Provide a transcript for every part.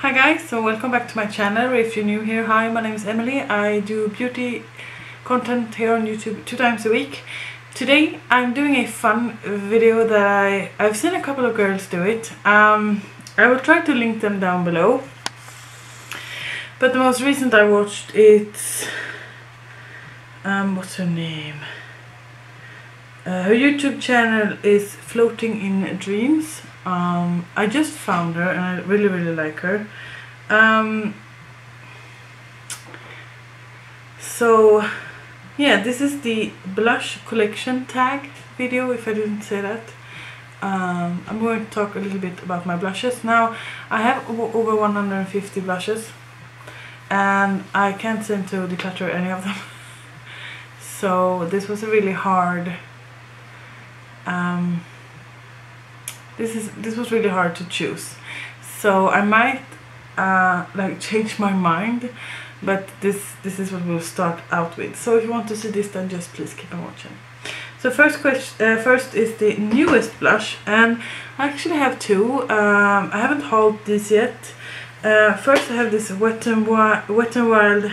Hi guys, so welcome back to my channel. If you're new here, hi, my name is Emily. I do beauty content here on YouTube 2 times a week. Today I'm doing a fun video that I've seen a couple of girls do it. I will try to link them down below. But the most recent I watched, it's what's her name? Her YouTube channel is Floating in Dreams. I just found her and I really like her. So yeah, this is the blush collection tag video, if I didn't say that. I'm going to talk a little bit about my blushes. Now I have over 150 blushes and I can't seem to declutter any of them. So this was a really hard this was really hard to choose. So I might like change my mind, but this is what we'll start out with. So if you want to see this, then just please keep on watching. So first is the newest blush, and I actually have two. I haven't hauled these yet. First I have this Wet n Wild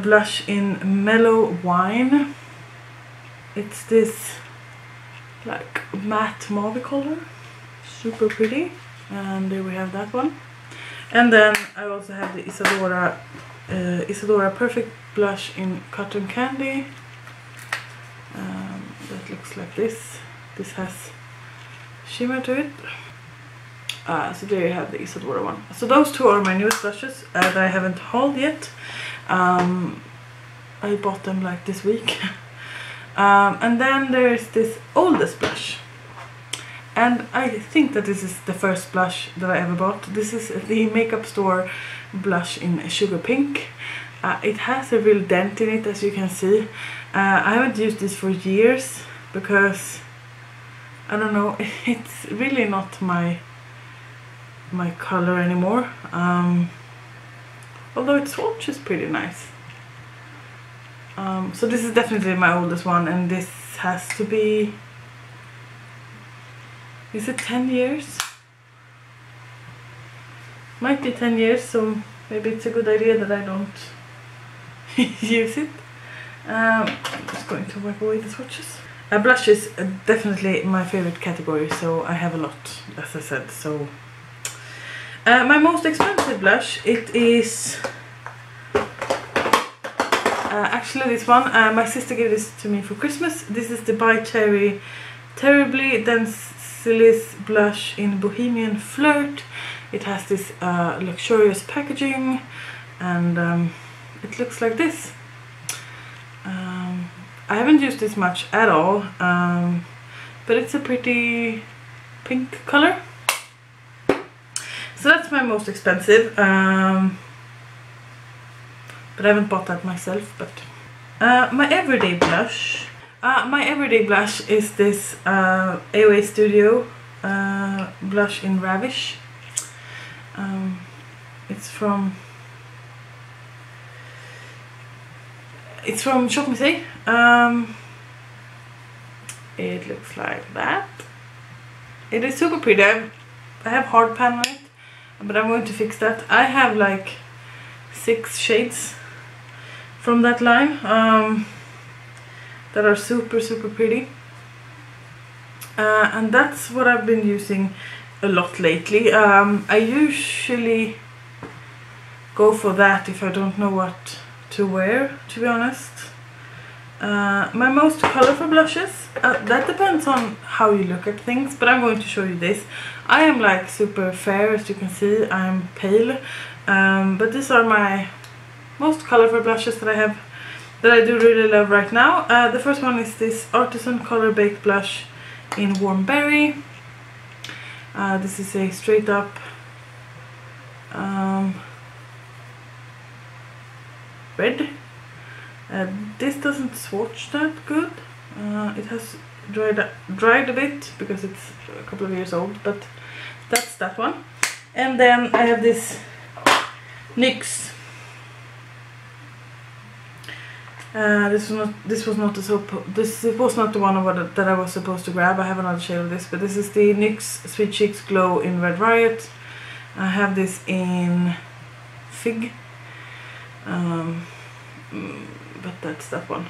blush in Mellow Wine. It's this like matte mauve color, super pretty, and there we have that one. And then I also have the Isadora Perfect blush in Cotton Candy. That looks like this. This has shimmer to it. So there you have the Isadora one. So those two are my newest blushes that I haven't hauled yet. I bought them like this week. And then there is this oldest blush, and I think that this is the first blush that I ever bought. This is the Makeup Store blush in Sugar Pink. It has a real dent in it, as you can see. I haven't used this for years because I don't know, it's really not my color anymore. Although it swatches pretty nice. So this is definitely my oldest one, and this has to be, is it 10 years? Might be 10 years, so maybe it's a good idea that I don't use it. I'm just going to wipe away the swatches. Blush is definitely my favorite category, so I have a lot, as I said. So my most expensive blush, it is actually this one. My sister gave this to me for Christmas. This is the By Cherry Terribly Densilis blush in Bohemian Flirt. It has this luxurious packaging, and it looks like this. I haven't used this much at all, but it's a pretty pink color. So that's my most expensive. But I haven't bought that myself. But my everyday blush. Is this AOA Studio blush in Ravish. It's from Shop Musée. It looks like that. It is super pretty. I have hard pan on it, but I'm going to fix that. I have like 6 shades from that line that are super pretty, and that's what I've been using a lot lately. I usually go for that if I don't know what to wear, to be honest. My most colorful blushes, that depends on how you look at things, but I'm going to show you this. I am like super fair, as you can see. I'm pale, but these are my most colorful blushes that I have, that I do really love right now. The first one is this Artisan Color Baked blush in Warm Berry. This is a straight up red. This doesn't swatch that good. It has dried a bit because it's a couple of years old, but that's that one. And then I have this NYX. This was not the one that I was supposed to grab. I have another shade of this, but this is the NYX Sweet Cheeks Glow in Red Riot. I have this in Fig, but that's that one.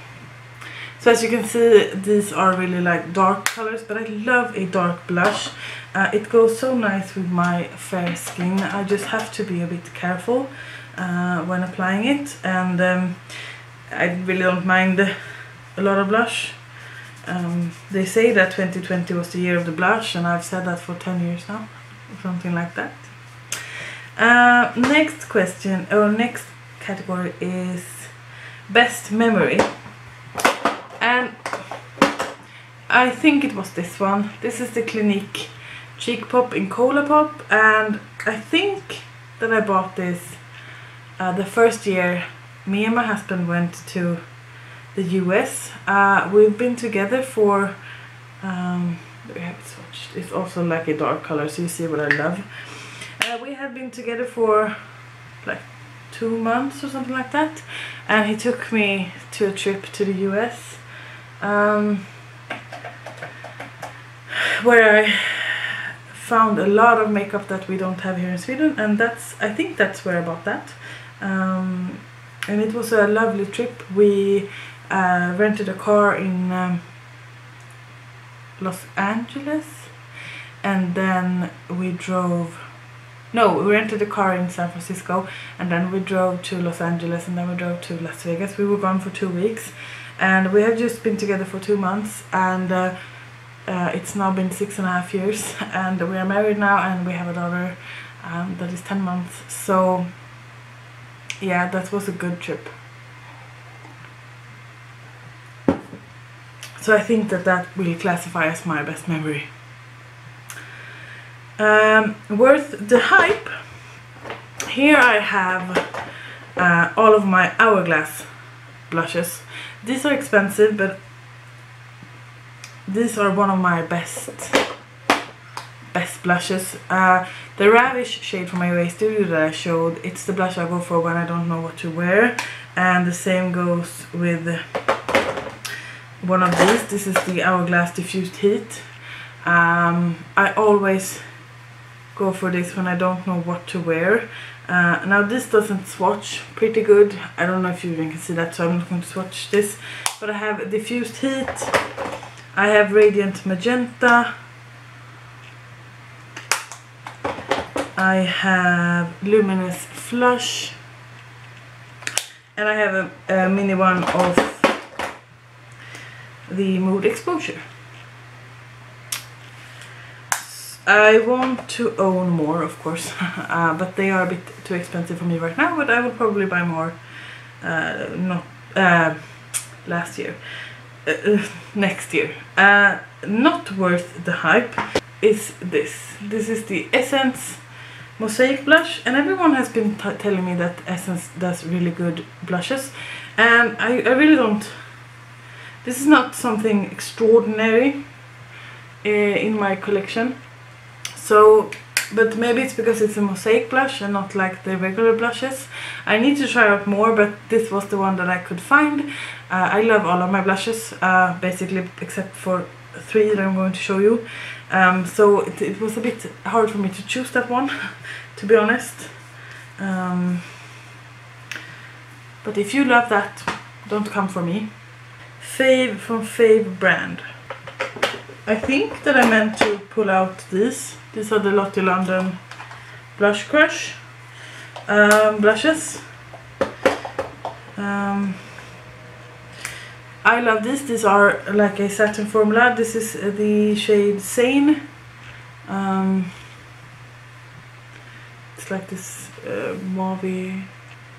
So as you can see, these are really like dark colors, but I love a dark blush. It goes so nice with my fair skin. I just have to be a bit careful when applying it, and I really don't mind a lot of blush. They say that 2020 was the year of the blush, and I've said that for 10 years now, something like that. Next question, or next category is best memory. And I think it was this one. This is the Clinique Cheek Pop in Cola Pop, and I think that I bought this the first year me and my husband went to the US. We've been together for, we have it swatched. It's also like a dark color, so you see what I love. We had been together for like 2 months or something like that, and he took me to a trip to the US. Where I found a lot of makeup that we don't have here in Sweden, and I think that's where I bought that. And it was a lovely trip. We rented a car in Los Angeles, and then we rented a car in San Francisco, and then we drove to Los Angeles, and then we drove to Las Vegas. We were gone for 2 weeks, and we have just been together for 2 months, and it's now been 6.5 years, and we are married now, and we have a daughter that is 10 months. So yeah, that was a good trip. So I think that will classify as my best memory. Worth the hype. Here I have all of my Hourglass blushes. These are expensive, but these are one of my best blushes. The Ravish shade from Maybelline Studio that I showed, it's the blush I go for when I don't know what to wear, and the same goes with one of these. This is the Hourglass Diffused Heat. I always go for this when I don't know what to wear. Now this doesn't swatch pretty good. I don't know if you even can see that, so I'm not going to swatch this. But I have Diffused Heat, I have Radiant Magenta, I have Luminous Flush, and I have a mini one of the Mood Exposure. I want to own more, of course, but they are a bit too expensive for me right now, but I will probably buy more next year. Not worth the hype is this. This is the Essence Mosaic Blush, and everyone has been telling me that Essence does really good blushes, and I really don't. This is not something extraordinary in my collection. So, but maybe it's because it's a mosaic blush and not like the regular blushes. I need to try out more, but this was the one that I could find. I love all of my blushes, basically except for 3 that I'm going to show you. So it was a bit hard for me to choose that one, to be honest. But if you love that, don't come for me. Fave from Fave brand. I think that I meant to pull out these. These are the Lottie London Blush Crush blushes. I love these. These are like a satin formula. This is the shade Sane. It's like this mauve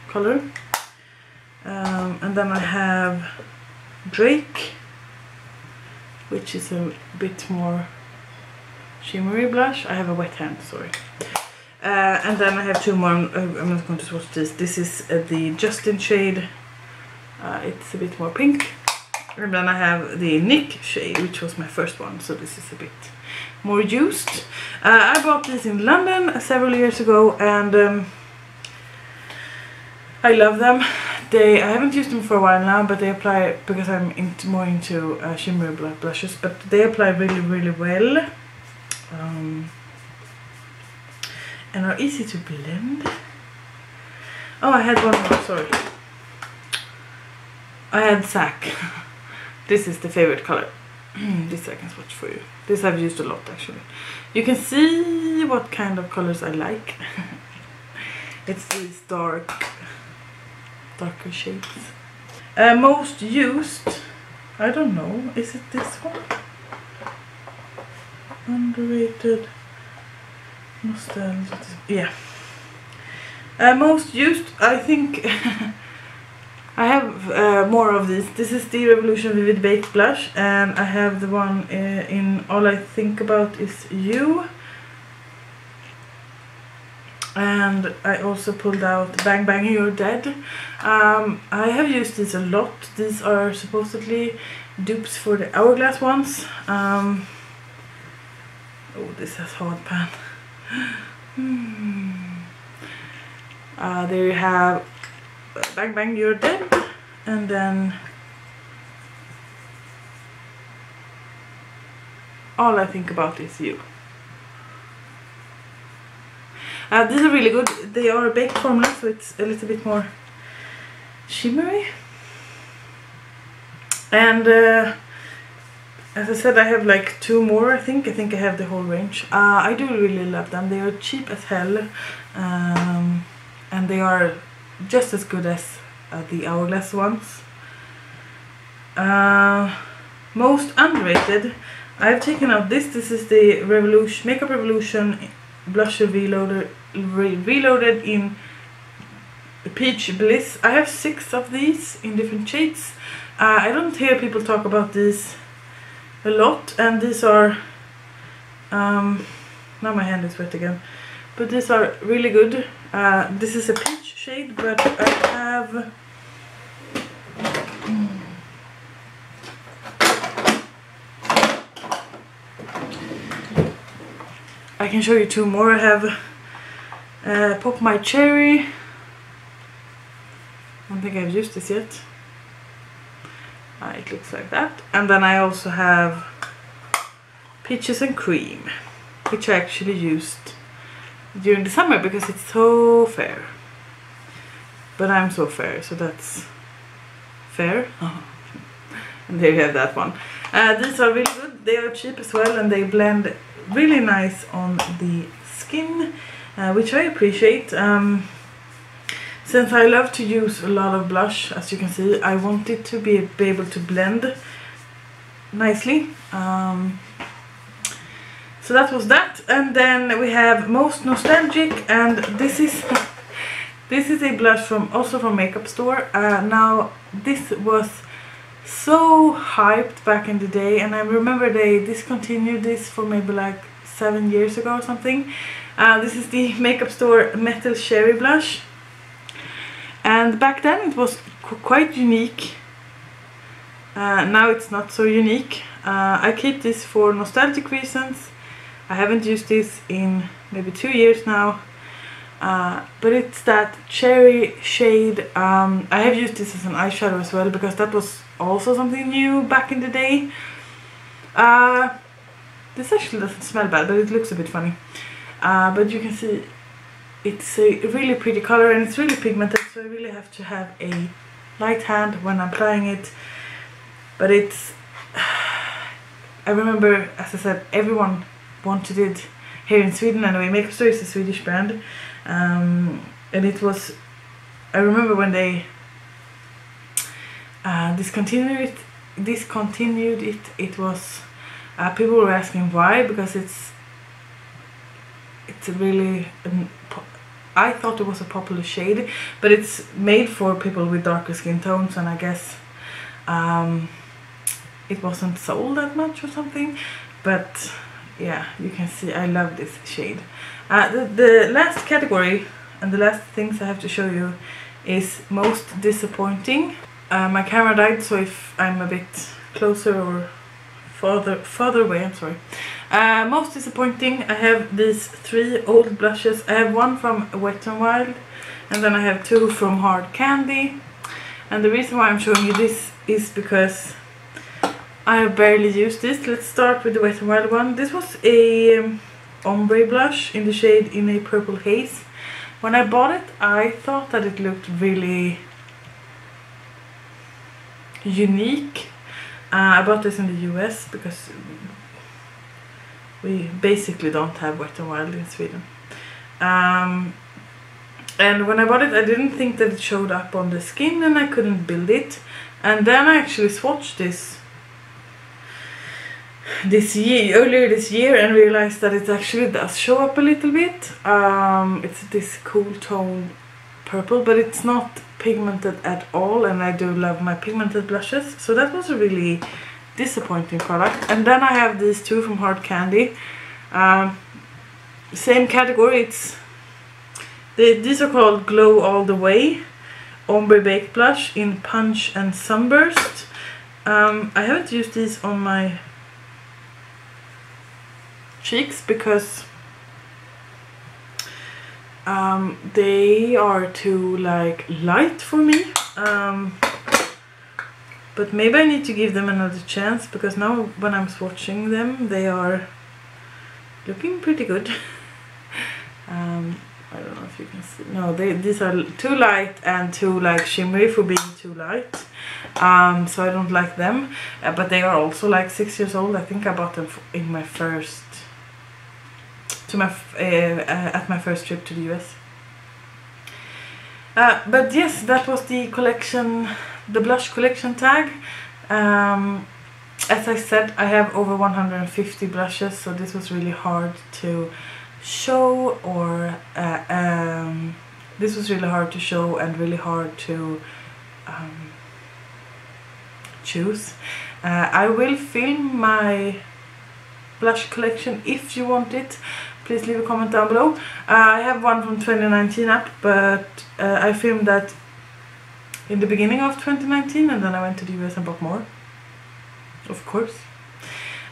color. And then I have Drake, which is a bit more shimmery blush. I have a wet hand, sorry. And then I have 2 more. I'm not going to swatch this. This is the Justin shade. It's a bit more pink. And then I have the Nick shade, which was my first one. So this is a bit more used. I bought this in London several years ago, and I love them. I haven't used them for a while now, but they apply, because I'm more into shimmery blushes, but they apply really, really well. and are easy to blend. Oh, I had one more, sorry. I had Sack. This is the favorite color. This I can swatch for you. This I've used a lot actually. You can see what kind of colors I like. It's these darker shades. Most used, I don't know, is it this one? Underrated, nostalgia, yeah. Most used, I think. I have more of these. This is the Revolution Vivid Baked Blush, and I have the one in All I Think About Is You. And I also pulled out Bang Bang You're Dead. I have used these a lot. These are supposedly dupes for the Hourglass ones. Oh, this has hard pan. There you have Bang Bang You're Dead, and then All I Think About Is You. These are really good. They are a baked formula, so it's a little bit more shimmery. And as I said, I have like 2 more, I think. I think I have the whole range. I do really love them. They are cheap as hell, and they are just as good as the Hourglass ones. Most underrated, I've taken out this. This is the Makeup Revolution Blusher reloaded in Peach Bliss. I have 6 of these in different shades. I don't hear people talk about these a lot, and these are now my hand is wet again, but these are really good. This is a peach shade, but I have I can show you 2 more. I have Pop My Cherry. I don't think I've used this yet. It looks like that. And then I also have Peaches and Cream, which I actually used during the summer because it's so fair. But I'm so fair, so that's fair. And there you have that one. These are really good. They are cheap as well, and they blend really nice on the skin, which I appreciate. Since I love to use a lot of blush, as you can see, I want it to be able to blend nicely. So that was that. And then we have Most Nostalgic, and this is this is a blush from also from Makeup Store. Now this was so hyped back in the day, and I remember they discontinued this for maybe like 7 years ago or something. This is the Makeup Store Metal Cherry Blush, and back then it was quite unique. Now it's not so unique. I keep this for nostalgic reasons. I haven't used this in maybe 2 years now, but it's that cherry shade. I have used this as an eyeshadow as well, because that was also something new back in the day. This actually doesn't smell bad, but it looks a bit funny. But you can see it's a really pretty color, and it's really pigmented, so I really have to have a light hand when I'm applying it. But it's I remember, as I said, everyone wanted it here in Sweden anyway. Makeup Store is a Swedish brand, and it was, I remember when they discontinued it, it was people were asking why, because it's a really I thought it was a popular shade, but it's made for people with darker skin tones, and I guess it wasn't sold that much or something. But yeah, you can see I love this shade. The last category and the last things I have to show you is Most Disappointing. My camera died, so if I'm a bit closer or farther away, I'm sorry. Most Disappointing, I have these 3 old blushes. I have one from Wet n Wild, and then I have 2 from Hard Candy. And the reason why I'm showing you this is because I have barely used this. Let's start with the Wet n Wild one. This was a ombre blush in the shade In a Purple Haze. When I bought it, I thought that it looked really unique. I bought this in the US because we basically don't have Wet n Wild in Sweden. And when I bought it, I didn't think that it showed up on the skin and I couldn't build it. And then I actually swatched this earlier this year and realized that it actually does show up a little bit. It's this cool tone purple, but it's not pigmented at all, and I do love my pigmented blushes, so that was a really disappointing product. And then I have these two from Hard Candy, same category. These are called Glow All The Way Ombre Baked Blush in Punch and Sunburst. I haven't used these on my cheeks because they are too like light for me, but maybe I need to give them another chance, because now when I'm swatching them they are looking pretty good. I don't know if you can see. No, these are too light and too like shimmery for being too light, so I don't like them, but they are also like 6 years old. I think I bought them in my first at my first trip to the US. But yes, that was the collection, the blush collection tag. As I said, I have over 150 blushes, so this was really hard to show, or this was really hard to show and really hard to choose. I will film my blush collection if you want it. Please leave a comment down below. I have one from 2019 up, but I filmed that in the beginning of 2019 and then I went to the US and bought more, of course.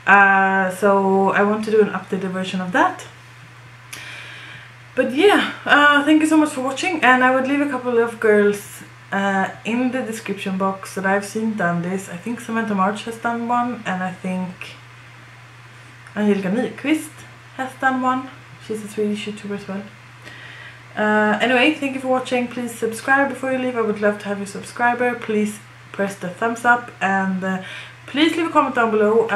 So I want to do an updated version of that. But yeah, thank you so much for watching, and I would leave a couple of girls in the description box that I've seen done this. I think Samantha March has done one, and I think Angelica Nyqvist has done one. She's a Swedish YouTuber as well. Anyway, thank you for watching. Please subscribe before you leave. I would love to have you subscriber. Please press the thumbs up, and please leave a comment down below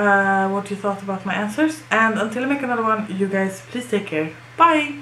what you thought about my answers. And until I make another one, you guys please take care. Bye!